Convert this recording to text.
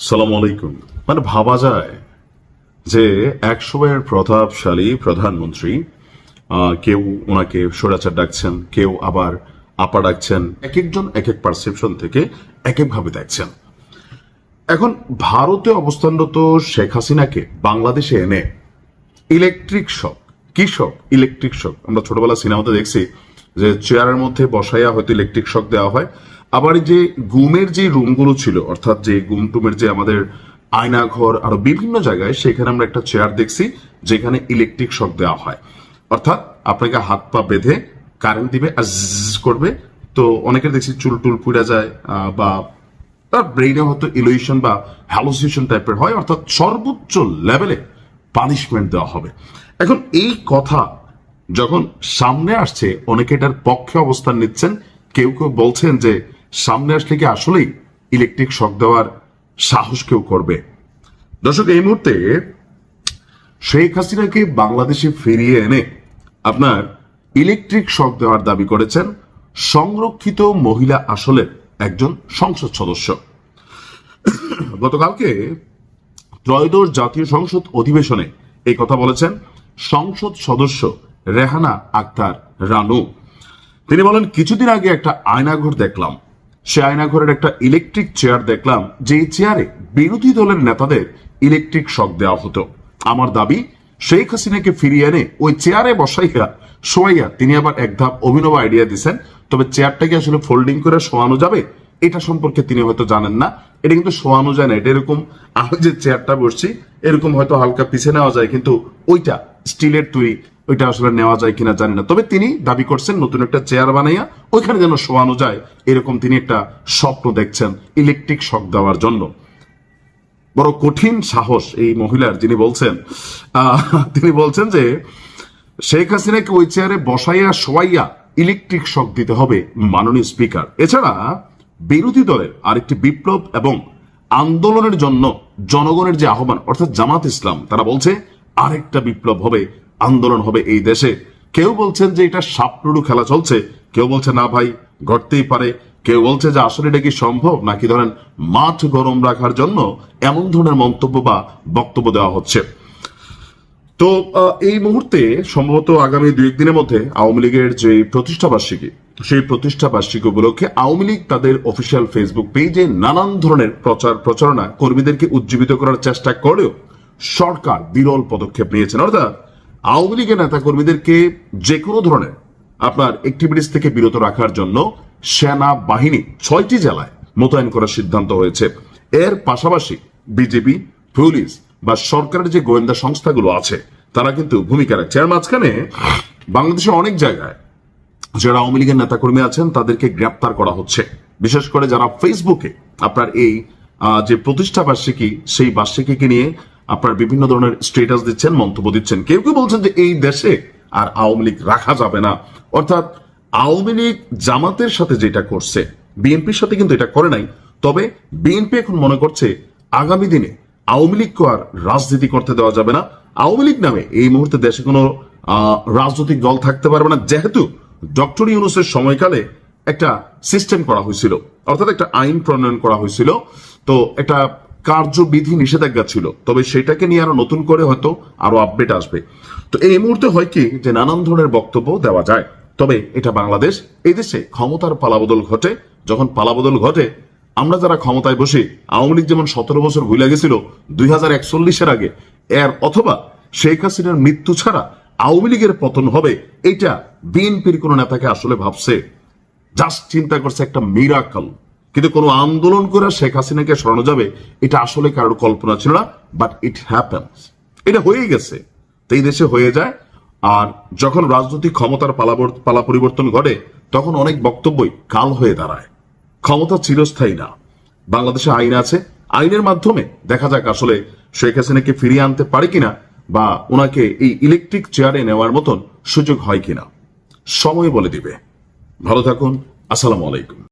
সালাম আলাইকুম। মানে ভাবা যায় যে এক সময়ের প্রতাপশালী প্রধানমন্ত্রী, কেউ ওনাকে স্বৈরাচার ডাকছেন, কেউ আবার আপা ডাকছেন, এক একজন এক এক পারসেপশন থেকে এক একভাবে দেখছেন। এখন ভারতে অবস্থানরত শেখ হাসিনাকে বাংলাদেশে এনে ইলেকট্রিক শক, কি শক? Electric shock. আমরা ছোটবেলা সিনেমাতে দেখছি যে চেয়ারের মধ্যে বসাইয়া হয়তো ইলেকট্রিক শক দেওয়া হয়। আবার এই যে গুমের যে রুমগুলো ছিল, অর্থাৎ যে গুম টুমের যে আমাদের আয়নাঘর আরো বিভিন্ন জায়গায়, সেখানে আমরা একটা চেয়ার দেখছি যেখানে ইলেকট্রিক শক দেওয়া হয়। অর্থাৎ আপনাকে হাত পা বেঁধে কারেন্ট দিবে আর জ্জ করবে। তো অনেকের দেখছি চুল টুল পুড়ে যায়, বা তার ব্রেইনে হয়তো ইলুশন বা হ্যালোসিনেশন টাইপের হয়, অর্থাৎ সর্বোচ্চ লেভেলে পানিশমেন্ট দেওয়া হবে। এখন এই কথা যখন সামনে আসছে, অনেকে এটার পক্ষে অবস্থান নিচ্ছেন, কেউ কেউ বলছেন যে সামনে আসলে কি আসলেই ইলেকট্রিক শক দেওয়ার সাহস কেউ করবে? দর্শক, এই মুহূর্তে শেখ হাসিনাকে বাংলাদেশে ফিরিয়ে এনে আপনার ইলেকট্রিক শক দেওয়ার দাবি করেছেন সংরক্ষিত মহিলা আসলের একজন সংসদ সদস্য। গতকালকে ত্রয়োদশ জাতীয় সংসদ অধিবেশনে এই কথা বলেছেন সংসদ সদস্য রেহানা আক্তার রানু। তিনি বলেন, কিছুদিন আগে একটা আয়নাঘর দেখলাম, সে আয়নাঘরের একটা ইলেকট্রিক চেয়ার দেখলাম, যে চেয়ারে বিরোধী দলের নেতাদের ইলেকট্রিক শক দেওয়া হতো। আমার দাবি, শেখ হাসিনাকে ফিরিয়ে এনে ওই চেয়ারে বসাইয়া শোয়াইয়া তিনি আবার এক ধাপ অভিনব আইডিয়া দিচ্ছেন। তবে চেয়ারটাকে আসলে ফোল্ডিং করে শোয়ানো যাবে এটা সম্পর্কে তিনি হয়তো জানেন না। এটা কিন্তু শোয়ানো যায় না, এটা এরকম আমি যে চেয়ারটা বসছি এরকম হয়তো হালকা পিছিয়ে নেওয়া যায়, কিন্তু ওইটা স্টিলের তৈরি, ওইটা আসলে নেওয়া যায় কিনা জানি না। তবে তিনি দাবি করছেন নতুন একটা চেয়ার বানাইয়া ওইখানে যেন শোয়ানো যায়, এরকম তিনি একটা স্বপ্ন দেখছেন ইলেকট্রিক শক দেওয়ার জন্য। বড় কঠিন সাহস এই মহিলার, যিনি বলছেন তিনি বলছেন যে শেখ হাসিনাকে ওই চেয়ারে বসাইয়া শোয়াইয়া ইলেকট্রিক শক দিতে হবে মাননীয় স্পিকার। এছাড়া বিরোধী দলের আরেকটি বিপ্লব এবং আন্দোলনের জন্য জনগণের যে আহ্বান, অর্থাৎ জামাত ইসলাম, তারা বলছে আরেকটা বিপ্লব হবে, আন্দোলন হবে এই দেশে। কেউ বলছেন যে এটা সাপলুডু খেলা চলছে, কেউ বলছে না ভাই ঘটতেই পারে, কেউ বলছে যে আসলে এটা কি সম্ভব, নাকি ধরেন মাঠ গরম রাখার জন্য এমন ধরনের মন্তব্য বা বক্তব্য দেওয়া হচ্ছে। তো এই মুহূর্তে সম্ভবত আগামী 2-1 দিনের মধ্যে আওয়ামী লীগের যে প্রতিষ্ঠা বার্ষিকী, সেই প্রতিষ্ঠা বার্ষিকী উপলক্ষে আওয়ামী লীগ তাদের অফিসিয়াল ফেসবুক পেজে নানান ধরনের প্রচারণা কর্মীদেরকে উজ্জীবিত করার চেষ্টা করেও সরকার বিরল পদক্ষেপ নিয়েছেন। অর্থাৎ আওয়ামী লীগের নেতা কর্মীদেরকে যে কোনো ধরনের আপনার অ্যাক্টিভিটিস থেকে বিরত রাখার জন্য সেনা বাহিনী 6টি জেলায় মোতায়েন করার সিদ্ধান্ত হয়েছে। এর পাশাপাশি বিজেপি, পুলিশ বা সরকারের যে গোয়েন্দা সংস্থাগুলো আছে তারা কিন্তু ভূমিকা রাখছে। আর মাঝখানে বাংলাদেশের অনেক জায়গায় যারা আওয়ামী লীগের নেতাকর্মী আছেন তাদেরকে গ্রেপ্তার করা হচ্ছে, বিশেষ করে যারা ফেসবুকে আপনার এই যে প্রতিষ্ঠা বার্ষিকী, সেই বার্ষিকীকে নিয়ে আপনার বিভিন্ন ধরনের স্ট্যাটাস দিচ্ছেন, মন্তব্য দিচ্ছেন। কেউ কেউ বলছেন যে এই দেশে আর আওয়ামী লীগ রাখা যাবে না। অর্থাৎ আওয়ামী লীগ জামাতের সাথে যেটা করছে, বিএনপির সাথে কিন্তু এটা করে নাই। তবে বিএনপি এখন মনে করছে আগামী দিনে আওয়ামী লীগকে আর রাজনীতি করতে দেওয়া যাবে না। আওয়ামী লীগ নামে এই মুহূর্তে দেশে কোনো রাজনৈতিক দল থাকতে পারবে না, যেহেতু ডক্টর ইউনূসের সময়কালে একটা সিস্টেম করা হয়েছিল, অর্থাৎ একটা আইন প্রণয়ন করা হয়েছিল। তো একটা কার্যবিধি নিষেধাজ্ঞা ছিল, তবে সেটাকে নিয়ে আরো নতুন করে হয়তো আরো আপডেট আসবে। তো এই মুহূর্তে হয় কি যে নানান ধরনের বক্তব্য দেওয়া যায়, তবে এটা বাংলাদেশ। এই দেশে ক্ষমতার পালাবদল ঘটে, যখন পালাবদল ঘটে আমরা যারা ক্ষমতায় বসে, আওয়ামী লীগ যেমন 17 বছর ভুলে গেছিল 2041-এর আগে, এর অথবা শেখ হাসিনার মৃত্যু ছাড়া আওয়ামী লীগের পতন হবে, এটা বিএনপির কোন নেতাকে আসলে ভাবছে? জাস্ট চিন্তা করছে একটা মিরাকল। কিন্তু কোন আন্দোলন করে শেখ হাসিনাকে সরানো যাবে এটা আসলে কারোর কল্পনা ছিল না, বাট ইট হ্যাপেন্স। এটা হয়ে গেছে, তো এই দেশে হয়ে যায়। আর যখন রাজনৈতিক ক্ষমতার পালা পরিবর্তন ঘটে, তখন অনেক বক্তব্যই কাল হয়ে দাঁড়ায়। ক্ষমতা চিরস্থায়ী না। বাংলাদেশে আইন আছে, আইনের মাধ্যমে দেখা যাক আসলে শেখ হাসিনাকে ফিরিয়ে আনতে পারে কিনা, বা ওনাকে এই ইলেকট্রিক চেয়ারে নেওয়ার মতন সুযোগ হয় কিনা, সময় বলে দিবে। ভালো থাকুন। আসসালামু আলাইকুম।